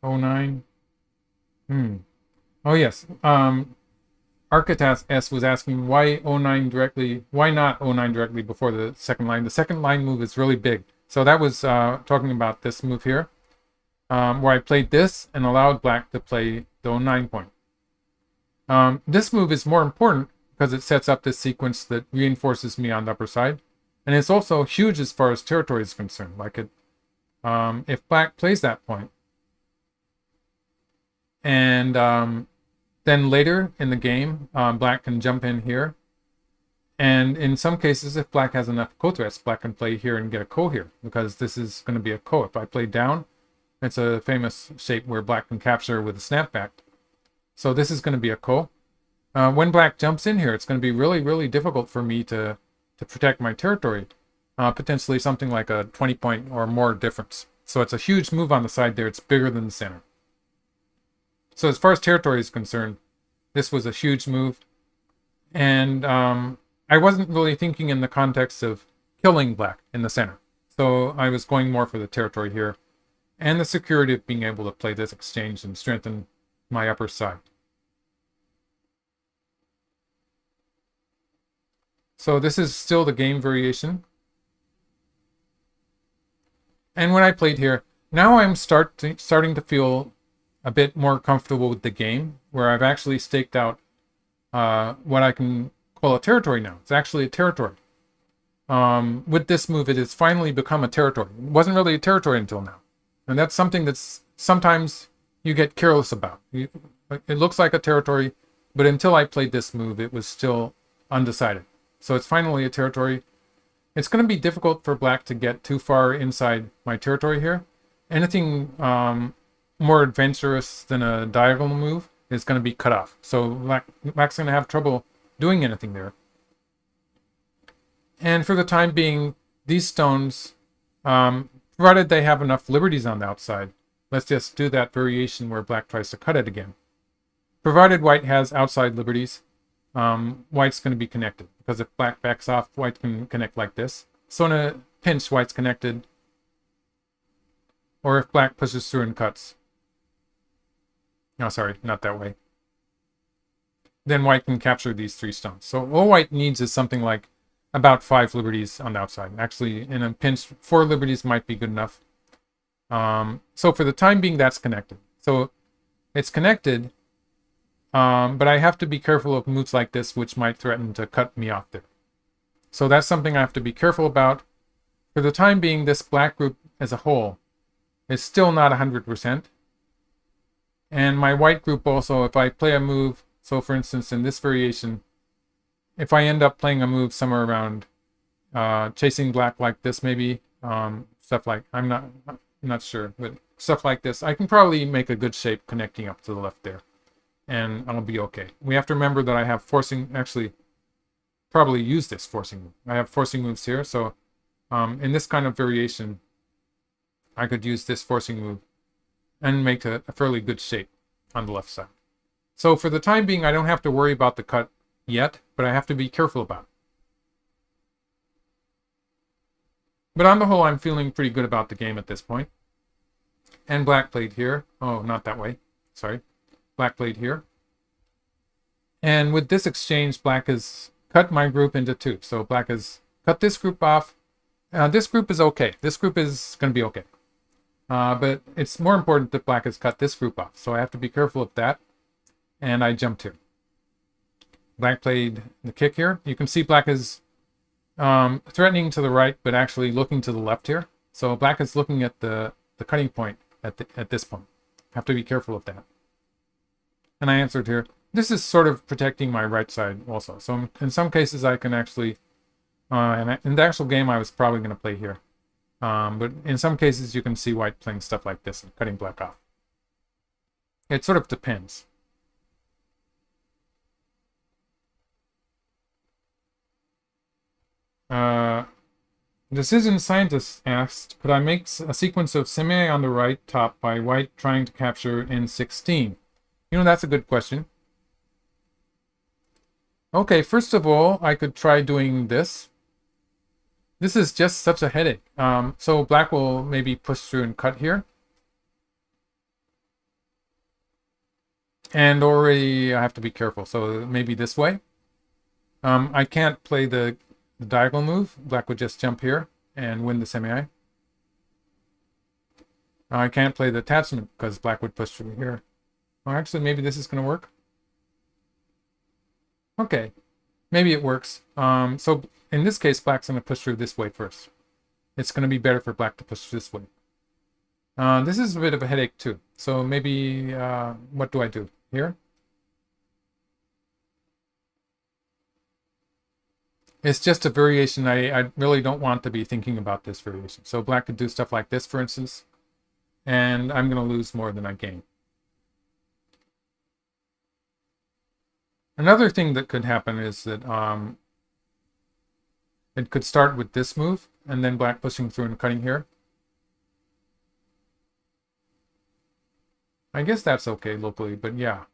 09. Oh yes. Architas S was asking why 09 directly, why not 09 directly before the second line? The second line move is really big. So that was talking about this move here, where I played this and allowed black to play the 09 point. This move is more important because it sets up this sequence that reinforces me on the upper side. And it's also huge as far as territory is concerned. Like if black plays that point, and then later in the game, black can jump in here. And in some cases, if black has enough ko threats, black can play here and get a ko here, because this is going to be a ko. If I play down, it's a famous shape where black can capture with a snapback. So this is going to be a ko. When black jumps in here, it's going to be really, really difficult for me to protect my territory. Potentially something like a 20-point or more difference. So it's a huge move on the side there. It's bigger than the center. So as far as territory is concerned, this was a huge move. And I wasn't really thinking in the context of killing black in the center. So I was going more for the territory here and the security of being able to play this exchange and strengthen my upper side. So this is still the game variation. And when I played here, now I'm starting to feel a bit more comfortable with the game, where I've actually staked out what I can call a territory now. It's actually a territory. With this move, it has finally become a territory. It wasn't really a territory until now. And that's something that's sometimes you get careless about. It looks like a territory, but until I played this move, it was still undecided. So it's finally a territory. It's going to be difficult for black to get too far inside my territory here. Anything more adventurous than a diagonal move is going to be cut off. So black's going to have trouble doing anything there. And for the time being, these stones, provided they have enough liberties on the outside, let's just do that variation where black tries to cut it again. Provided white has outside liberties, white's going to be connected. Because if black backs off, white can connect like this. So in a pinch, white's connected. Or if black pushes through and cuts. No, sorry, not that way. Then white can capture these three stones. So all white needs is something like about 5 liberties on the outside. Actually, in a pinch, 4 liberties might be good enough. So for the time being, that's connected. So it's connected, but I have to be careful of moves like this, which might threaten to cut me off there. So that's something I have to be careful about. For for the time being, this black group as a whole is still not 100%. And my white group also, if I play a move, so for instance in this variation, if I end up playing a move somewhere around chasing black like this maybe, stuff like, I'm not sure, but stuff like this, I can probably make a good shape connecting up to the left there, and I'll be okay. We have to remember that I have forcing, actually probably use this forcing move. I have forcing moves here, so in this kind of variation, I could use this forcing move and make a fairly good shape on the left side. So for the time being, I don't have to worry about the cut yet, but I have to be careful about it. But on the whole, I'm feeling pretty good about the game at this point. And black played here. Oh, not that way. Sorry. Black played here. And with this exchange, black has cut my group into two. So black has cut this group off. This group is okay. This group is going to be okay. But it's more important that black has cut this group off. So I have to be careful of that. And I jumped here. Black played the kick here. You can see black is threatening to the right, but actually looking to the left here. So black is looking at the cutting point at this point. Have to be careful of that. And I answered here. This is sort of protecting my right side also. So in some cases I can actually, and in the actual game I was probably going to play here. But in some cases you can see white playing stuff like this and cutting black off. It sort of depends. Decision Scientist asked, could I make a sequence of semi on the right top by white trying to capture N16? You know, that's a good question. Okay, first of all, I could try doing this. This is just such a headache. So black will maybe push through and cut here. And already I have to be careful. So maybe this way. I can't play the diagonal move. Black would just jump here and win the semi. I can't play the attachment because black would push through here. Well, actually, maybe this is going to work. Okay, maybe it works. So in this case, black's going to push through this way first. It's going to be better for black to push this way. This is a bit of a headache too. So maybe, what do I do here? It's just a variation. I really don't want to be thinking about this variation. So black could do stuff like this, for instance, and I'm going to lose more than I gain. Another thing that could happen is that it could start with this move, and then black pushing through and cutting here. I guess that's okay locally, but yeah,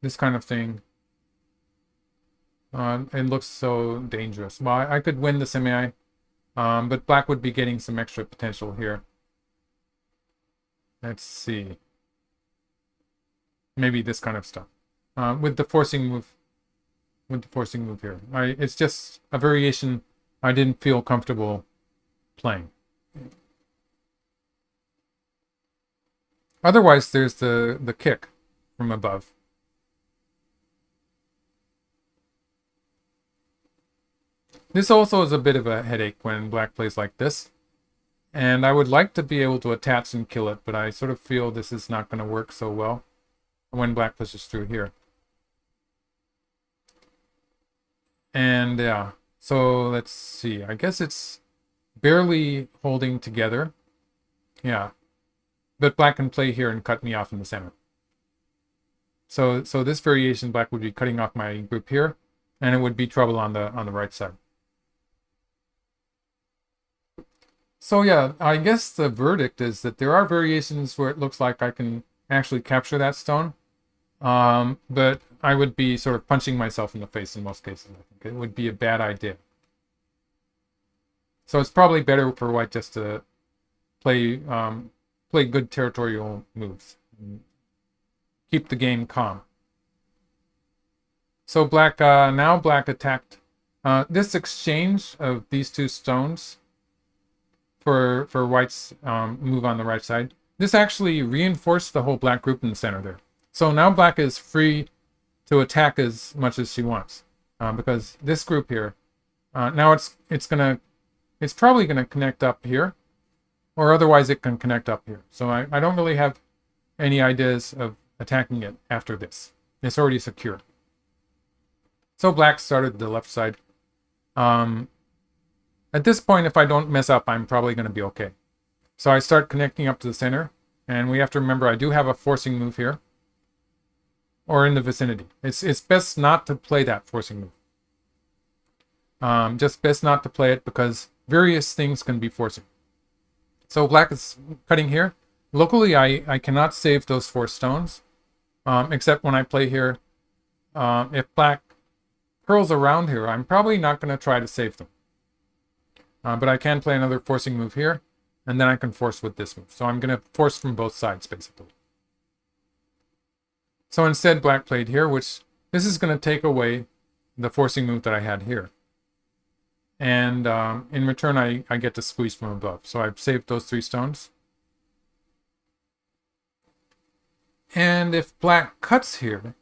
this kind of thing. It looks so dangerous. Well, I could win the semi, but black would be getting some extra potential here. Let's see. Maybe this kind of stuff. With the forcing move. With the forcing move here. It's just a variation I didn't feel comfortable playing. Otherwise, there's the kick from above. This also is a bit of a headache when black plays like this. And I would like to be able to attach and kill it, but I sort of feel this is not going to work so well when black pushes through here. And yeah, so let's see. I guess it's barely holding together. Yeah, but black can play here and cut me off in the center. So this variation, black would be cutting off my group here, and it would be trouble on the right side. So yeah, I guess the verdict is that there are variations where it looks like I can actually capture that stone. But I would be sort of punching myself in the face in most cases. I think it would be a bad idea. So it's probably better for white just to play good territorial moves. Keep the game calm. So black, now black attacked. This exchange of these two stones for white's move on the right side, this actually reinforced the whole black group in the center there. So now black is free to attack as much as she wants, because this group here, now it's going to it's probably going to connect up here, or otherwise it can connect up here. So I don't really have any ideas of attacking it after this. It's already secured. So black started the left side. At this point, if I don't mess up, I'm probably going to be okay. So I start connecting up to the center, and we have to remember I do have a forcing move here, or in the vicinity. It's best not to play that forcing move. Just best not to play it because various things can be forcing. So black is cutting here. Locally, I cannot save those 4 stones, except when I play here. If black curls around here, I'm probably not going to try to save them. But I can play another forcing move here, and then I can force with this move. So I'm going to force from both sides, basically. So instead, black played here, which this is going to take away the forcing move that I had here. And in return, I get to squeeze from above. So I've saved those 3 stones. And if black cuts here,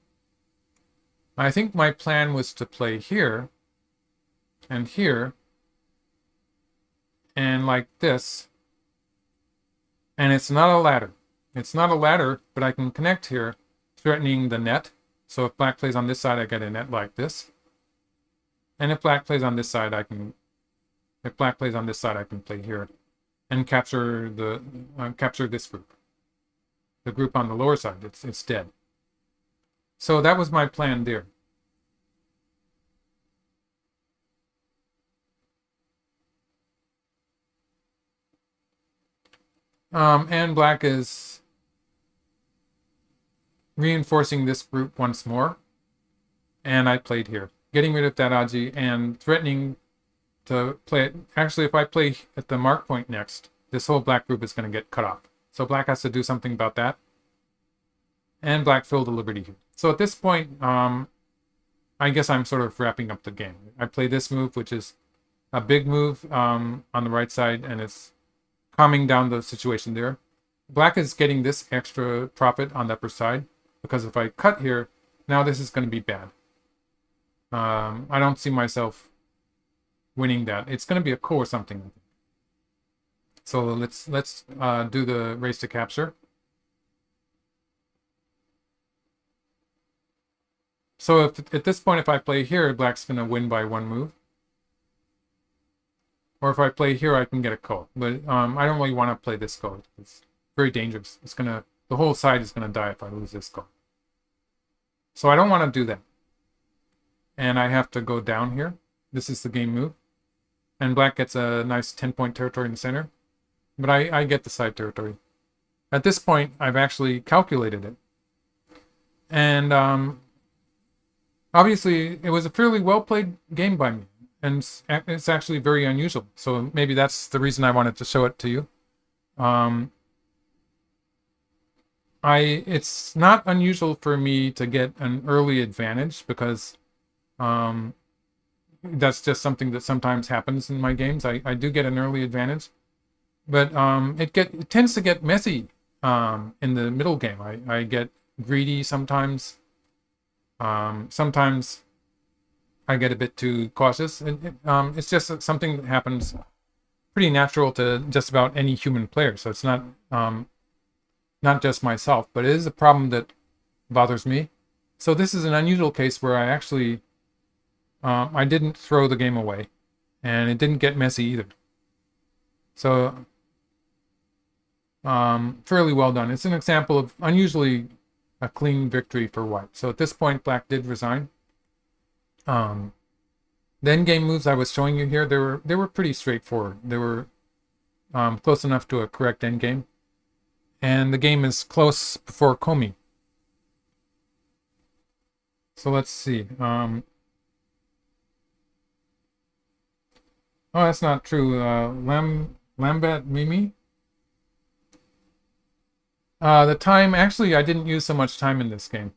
I think my plan was to play here, and here, and like this. And it's not a ladder. It's not a ladder, but I can connect here, threatening the net. So if black plays on this side, I get a net like this. And if black plays on this side, I can play here and capture the capture this group. The group on the lower side, it's dead. So that was my plan there. And black is reinforcing this group once more. And I played here, getting rid of that Aji and threatening to play it. Actually, if I play at the mark point next, this whole black group is going to get cut off. So black has to do something about that. And black filled the liberty here. So at this point, I guess I'm sort of wrapping up the game. I play this move, which is a big move on the right side, and it's calming down the situation there. Black is getting this extra profit on the upper side, because if I cut here, now this is going to be bad. I don't see myself winning that. It's going to be a ko or something. So let's do the race to capture. So if at this point, if I play here, black's going to win by 1 move. Or if I play here, I can get a ko. But I don't really want to play this ko. It's very dangerous. The whole side is going to die if I lose this ko. So I don't want to do that. And I have to go down here. This is the game move. And black gets a nice 10-point territory in the center. But I get the side territory. At this point, I've actually calculated it. And obviously, it was a fairly well-played game by me. And it's actually very unusual. So maybe that's the reason I wanted to show it to you. It's not unusual for me to get an early advantage because that's just something that sometimes happens in my games. I do get an early advantage. But it tends to get messy in the middle game. I get greedy sometimes. Sometimes I get a bit too cautious. It's just something that happens pretty natural to just about any human player. So it's not just myself, but it is a problem that bothers me. So this is an unusual case where I actually I didn't throw the game away, and it didn't get messy either. So fairly well done. It's an example of unusually a clean victory for white. So at this point, black did resign. The endgame moves I was showing you here, they were pretty straightforward. They were close enough to a correct endgame. And the game is close before komi. So let's see. Oh, that's not true. Lambat Mimi? The time, actually, I didn't use so much time in this game.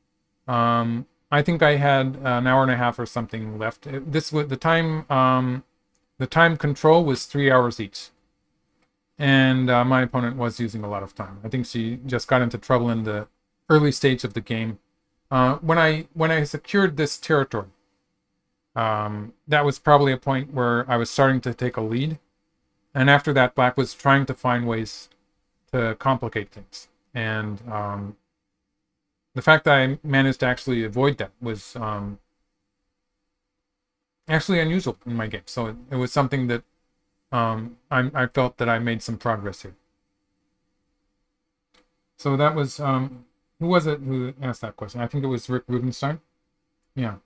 I think I had an hour and a half or something left. The time control was 3 hours each. And my opponent was using a lot of time. I think she just got into trouble in the early stage of the game. When I secured this territory, that was probably a point where I was starting to take a lead. And after that, black was trying to find ways to complicate things. And the fact that I managed to actually avoid that was actually unusual in my game. So it was something that I felt that I made some progress here. So that was, who was it who asked that question? I think it was Rick Rubenstein. Yeah.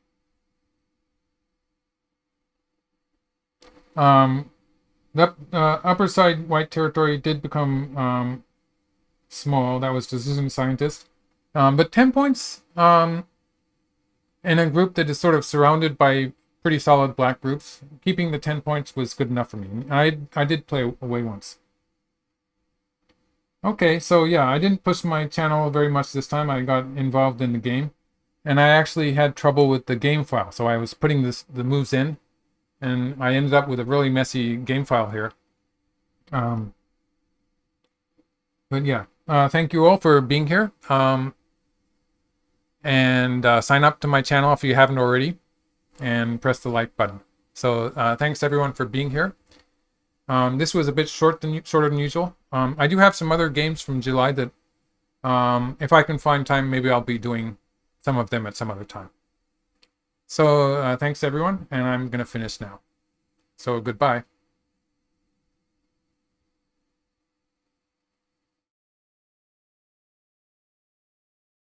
The upper side white territory did become small. That was Decision Scientist. But 10 points in a group that is sort of surrounded by pretty solid black groups, keeping the 10 points was good enough for me. I did play away once. Okay, so yeah, I didn't push my channel very much this time. I got involved in the game, and I actually had trouble with the game file. So I was putting the moves in, and I ended up with a really messy game file here. But yeah, thank you all for being here. And sign up to my channel if you haven't already, and press the like button. So thanks everyone for being here. This was a bit shorter than usual. I do have some other games from July that, if I can find time, maybe I'll be doing some of them at some other time. So thanks everyone, and I'm going to finish now. So goodbye.